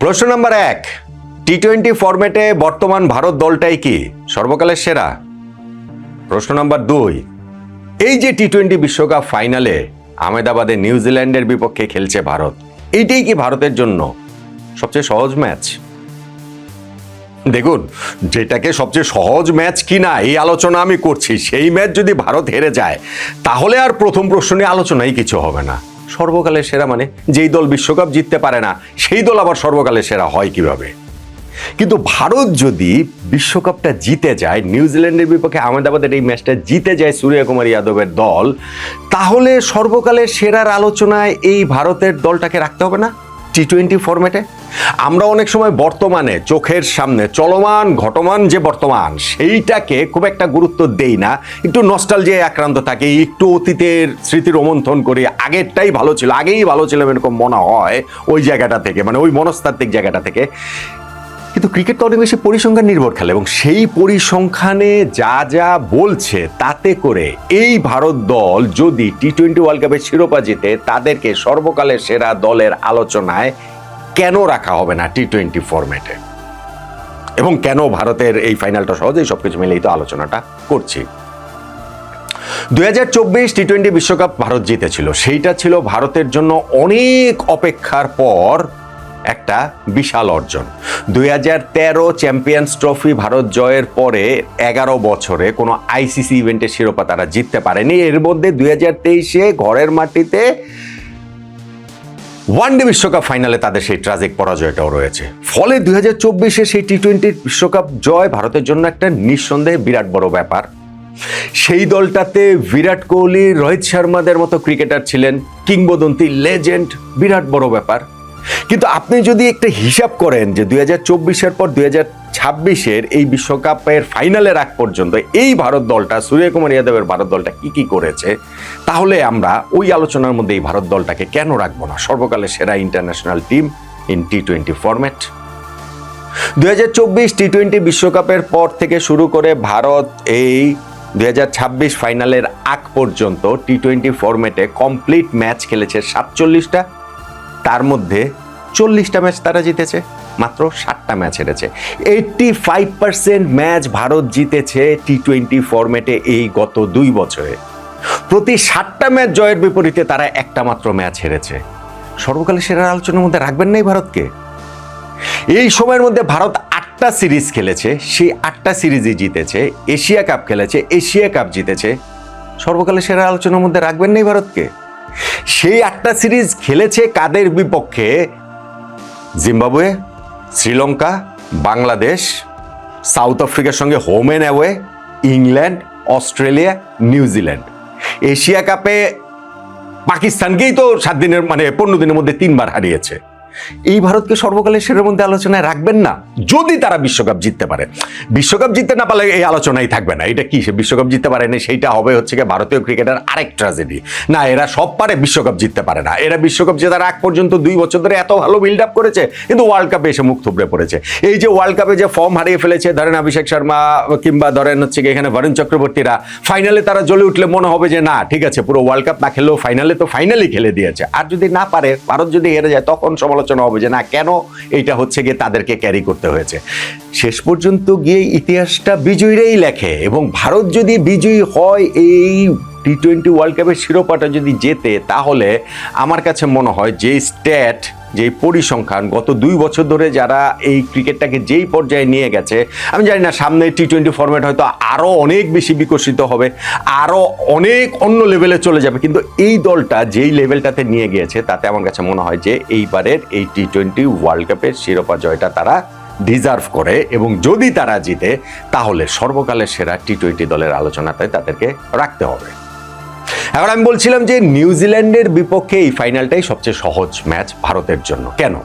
প্রশ্ন নাম্বার 1, টি-20 ফরম্যাটে বর্তমান ভারত দলটাই কি সর্বকালের সেরা? প্রশ্ন নাম্বার 2, এই যে টি-20 বিশ্বকাপ ফাইনালে আহমেদাবাদে নিউজিল্যান্ডের বিপক্ষে খেলছে ভারত, এইটাই কি ভারতের জন্য সবচেয়ে সহজ ম্যাচ? দেখুন, যেটাকে সবচেয়ে সহজ ম্যাচ কিনা এই আলোচনা আমি করছি, সেই ম্যাচ যদি ভারত হেরে যায় তাহলে আর প্রথম প্রশ্ন নিয়ে আলোচনাই কিছু হবে না। সর্বকালের সেরা মানে যেই দল বিশ্বকাপ জিততে পারে না সেই দল আবার সর্বকালের সেরা হয় কিভাবে? কিন্তু ভারত যদি বিশ্বকাপটা জিতে যায়, নিউজিল্যান্ডের বিপক্ষে আহমেদাবাদের এই ম্যাচটা জিতে যায় সূর্যকুমার যাদবের দল, তাহলে সর্বকালের সেরার আলোচনায় এই ভারতের দলটাকে রাখতে হবে না টি-20 ফরম্যাটে? আমরা অনেক সময় বর্তমানে চোখের সামনে চলমান ঘটমান যে বর্তমান, সেইটাকে খুব একটা গুরুত্ব দেই না, একটু নস্টালজিয়ায় আক্রান্ত থাকি, একটু অতীতের স্মৃতি রোমন্থন করি, আগেরটাই ভালো ছিল, আগেই ভালো ছিল এরকম মনে হয় ওই জায়গাটা থেকে, মানে ওই মনস্তাত্ত্বিক জায়গাটা থেকে। কিন্তু ক্রিকেট তো অনেক বেশি পরিসংখ্যান নির্ভর খেলে, এবং সেই পরিসংখ্যানে যা যা বলছে তাতে করে এই ভারত দল যদি টি-20 ওয়ার্ল্ড কাপের শিরোপা জিতে, তাদেরকে সর্বকালের সেরা দলের আলোচনায় কেন রাখা হবে না টি-20 ফরম্যাটে, এবং কেন ভারতের এই ফাইনালটা সহজেই সবকিছু মিলেই তো আলোচনাটা করছি। 2024 টি-20 বিশ্বকাপ ভারত জিতেছিল, সেইটা ছিল ভারতের জন্য অনেক অপেক্ষার পর একটা বিশাল অর্জন। 2013 চ্যাম্পিয়ন্স ট্রফি ভারত জয়ের পরে 11 বছরে কোনো আইসিসি ইভেন্টের শিরোপা তারা জিততে পারেনি। এর মধ্যে 2023 ঘরের মাটিতে ওয়ানডে বিশ্বকাপ ফাইনালে তাদের সেই ট্র্যাজিক পরাজয়টাও রয়েছে। ফলে 2024 সেই টি-20 বিশ্বকাপ জয় ভারতের জন্য একটা নিঃসন্দেহে বিরাট বড় ব্যাপার। সেই দলটাতে বিরাট কোহলি, রোহিত শর্মাদের মতো ক্রিকেটার ছিলেন, কিংবদন্তি, লেজেন্ড, বিরাট বড় ব্যাপার। কিন্তু আপনি যদি একটা হিসাব করেন যে 2024 পর 2026 এই বিশ্বকাপের ফাইনালের আগ পর্যন্ত এই ভারত দলটা, সূর্যকুমার যাদবের ভারত দলটা কি করেছে, তাহলে আমরা ওই আলোচনার মধ্যে এই ভারত দলটাকে কেন রাখবো না সর্বকালের সেরা ইন্টারন্যাশনাল টিম ইন টি-20 ফরম্যাট? 2024 টি-20 বিশ্বকাপের পর থেকে শুরু করে ভারত এই 2026 ফাইনালের আগ পর্যন্ত টি-20 ফরম্যাটে কমপ্লিট ম্যাচ খেলেছে 47টা, তার মধ্যে 40টা ম্যাচ তারা জিতেছে, মাত্র 7টা ম্যাচ হেরেছে। 85% ম্যাচ ভারত জিতেছে টি-20 ফরম্যাটে এই গত 2 বছরে। প্রতি 7টা ম্যাচ জয়ের বিপরীতে তারা একটা মাত্র ম্যাচ হেরেছে। সর্বকালের সেরা আলোচনার মধ্যে রাখবেন না এই ভারতকে? এই সময়ের মধ্যে ভারত 8টা সিরিজ খেলেছে, সেই 8টা সিরিজই জিতেছে। এশিয়া কাপ খেলেছে, এশিয়া কাপ জিতেছে। সর্বকালের সেরা আলোচনার মধ্যে রাখবেন না এই ভারতকে? সেই 8টা সিরিজ খেলেছে কাদের বিপক্ষে? জিম্বাবুয়ে, শ্রীলঙ্কা, বাংলাদেশ, সাউথ আফ্রিকার সঙ্গে home and away, England, Australia, New Zealand. Asia কাপে পাকিস্তানকেই তো 7 দিনের মানে 15 দিনের মধ্যে 3বার হারিয়েছে। এই ভারতকে সর্বকালের সেরার মধ্যে আলোচনায় রাখবেন না যদি তারা বিশ্বকাপ জিততে পারে। বিশ্বকাপ জিততে না পারলে এই আলোচনাই থাকবে না। এটা কি, সে বিশ্বকাপ জিততে পারে না, সেইটা হবে হচ্ছে কি ভারতীয় ক্রিকেটার আরেক ট্র্যাজেডি। না, এরা সব পারে, বিশ্বকাপ জিততে পারে না। এরা বিশ্বকাপ জেতার আগ পর্যন্ত 2 বছর ধরে এত ভালো বিল্ড আপ করেছে, কিন্তু ওয়ার্ল্ড কাপে এসে মুখ থুবড়ে পড়েছে। এই যে ওয়ার্ল্ড কাপে যে ফর্ম হারিয়ে ফেলেছে, ধরেন অভিষেক শর্মা কিংবা ধরেন হচ্ছে কি এখানে বরুণ চক্রবর্তীরা, ফাইনালে তারা জ্বলে উঠলে মনে হবে যে না ঠিক আছে, পুরো ওয়ার্ল্ড কাপ না খেলেও ফাইনালে তো ফাইনালি খেলে দিয়েছে। আর যদি না পারে, ভারত যদি হেরে যায়, তখন সমালোচনা হবে যে না কেন এইটা হচ্ছে গিয়ে তাদেরকে ক্যারি করতে হয়েছে। শেষ পর্যন্ত গিয়ে ইতিহাসটা বিজয়ীরাই লেখে, এবং ভারত যদি বিজয়ী হয় এই টি-20 ওয়ার্ল্ড কাপের শিরোপাটা যদি জেতে, তাহলে আমার কাছে মনে হয় যে স্ট্যাট, যে পরিসংখ্যান গত 2 বছর ধরে যারা এই ক্রিকেটটাকে যেই পর্যায়ে নিয়ে গেছে, আমি জানি না সামনে টি-20 ফরম্যাট হয়তো আরও অনেক বেশি বিকশিত হবে, আরও অনেক অন্য লেভেলে চলে যাবে, কিন্তু এই দলটা যেই লেভেলটাতে নিয়ে গিয়েছে তাতে আমার কাছে মনে হয় যে এইবারের এই টি-20 ওয়ার্ল্ড কাপের শিরোপা জয়টা তারা ডিজার্ভ করে, এবং যদি তারা জিতে তাহলে সর্বকালের সেরা টি-20 দলের আলোচনাতে তাদেরকে রাখতে হবে। এখন আমি বলছিলাম যে নিউজিল্যান্ডের বিপক্ষে এই ফাইনালটাই সবচেয়ে সহজ ম্যাচ ভারতের জন্য। কেন?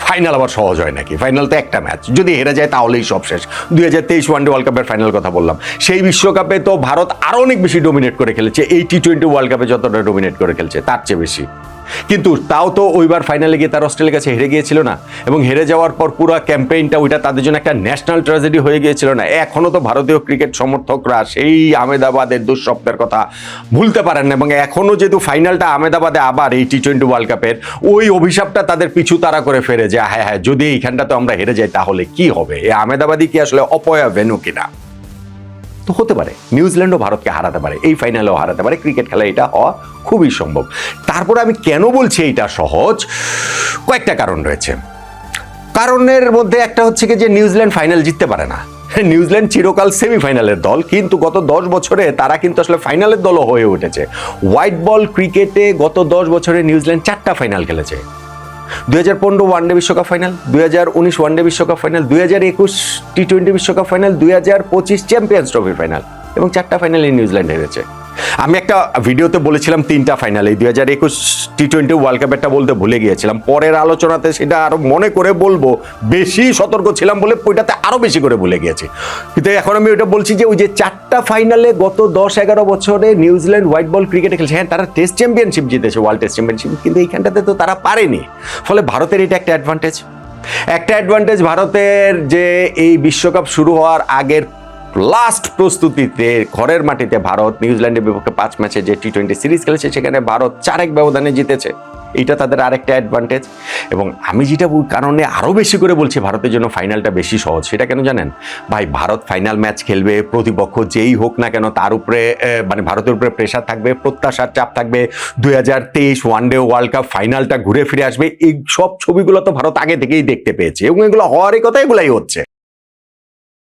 ফাইনাল আবার সহজ হয় নাকি? ফাইনাল তো একটা ম্যাচ, যদি হেরে যায় তাহলেই সব শেষ। 2023 ওয়ানডে ওয়ার্ল্ড কাপের ফাইনাল কথা বললাম, সেই বিশ্বকাপে তো ভারত আরও অনেক বেশি ডোমিনেট করে খেলেছে, এই টি-20 ওয়ার্ল্ড কাপে যতটা ডোমিনেট করে খেলছে তার চেয়ে বেশি। কিন্তু তাও তো ওইবার ফাইনালে গিয়ে তার অস্ট্রেলিয়ার কাছে হেরে গিয়েছিল না, এবং হেরে যাওয়ার পর পুরো ক্যাম্পেইনটা ওইটা তাদের জন্য একটা ন্যাশনাল ট্র্যাজেডি হয়ে গিয়েছিল না। এখনো তো ভারতীয় ক্রিকেট সমর্থকরা সেই আহমেদাবাদের দুঃস্বপ্নের কথা ভুলতে পারেন না, এবং এখনো যেহেতু ফাইনালটা আহমেদাবাদে আবার এই টি-20 ওয়ার্ল্ড কাপের, ওই অভিশাপটা তাদের পিছু তারা করে ফেরে যে হ্যাঁ হ্যাঁ যদি এইখানটাতে আমরা হেরে যাই তাহলে কি হবে, এই আহমেদাবাদই কি আসলে অপয়া ভেন্যু কিনা। তো হতে পারে নিউজিল্যান্ডও ভারতকে হারাতে পারে, এই ফাইনালেও হারাতে পারে, ক্রিকেট খেলা এটা হওয়া খুবই সম্ভব। তারপরে আমি কেন বলছি এইটা সহজ, কয়েকটা কারণ রয়েছে। কারণের মধ্যে একটা হচ্ছে কি যে নিউজিল্যান্ড ফাইনাল জিততে পারে না। নিউজিল্যান্ড চিরকাল সেমিফাইনালের দল, কিন্তু গত 10 বছরে তারা কিন্তু আসলে ফাইনালের দলও হয়ে উঠেছে। হোয়াইট বল ক্রিকেটে গত 10 বছরে নিউজিল্যান্ড 4টা ফাইনাল খেলেছে। 2015 ওয়ানডে বিশ্বকাপ ফাইনাল, 2019 ওয়ানডে বিশ্বকাপ ফাইনাল, 2021 টি-20 বিশ্বকাপ ফাইনাল, 2025 চ্যাম্পিয়ন্স ট্রফি ফাইনাল, এবং 4টা ফাইনালে নিউজিল্যান্ড হেরেছে। আমি একটা ভিডিওতে বলেছিলাম 3টা ফাইনাল, এই 2021 টি-20 ওয়ার্ল্ড কাপেরটা বলতে ভুলে গিয়েছিলাম, পরের আলোচনাতে সেটা আরো মনে করে বলবো, বেশি সতর্ক ছিলাম বলে ওইটাতে আরো বেশি করে ভুলে গিয়েছি। কিন্তু এখন আমি ওইটা বলছি যে ওই যে 4টা ফাইনালে গত 10-11 বছরে নিউজিল্যান্ড হোয়াইট বল ক্রিকেটে খেলছে, হ্যাঁ তারা টেস্ট চ্যাম্পিয়নশিপ জিতেছে, ওয়ার্ল্ড টেস্ট চ্যাম্পিয়নশিপ, কিন্তু এইখানটাতে তো তারা পারেনি। ফলে ভারতের এটা একটা অ্যাডভান্টেজ ভারতের, যে এই বিশ্বকাপ শুরু হওয়ার আগের লাস্ট প্রস্তুতিতে ঘরের মাটিতে ভারত নিউজিল্যান্ডের বিপক্ষে 5 ম্যাচে যে টি-20 সিরিজ খেলেছে সেখানে ভারত 4-1 ব্যবধানে জিতেছে, এটা তাদের আরেকটা অ্যাডভান্টেজ। এবং আমি যেটা কারণে আরো বেশি করে বলছি ভারতের জন্য ফাইনালটা বেশি সহজ, সেটা কেন জানেন ভাই? ভারত ফাইনাল ম্যাচ খেলবে, প্রতিপক্ষ যেই হোক না কেন তার উপরে মানে ভারতের উপরে প্রেশার থাকবে, প্রত্যাশার চাপ থাকবে, 2023 ওয়ানডে ওয়ার্ল্ড কাপ ফাইনালটা ঘুরে ফিরে আসবে, এই সব ছবিগুলো তো ভারত আগে থেকেই দেখতে পেয়েছে, এবং এগুলো হওয়ারই কথা, এগুলাই হচ্ছে।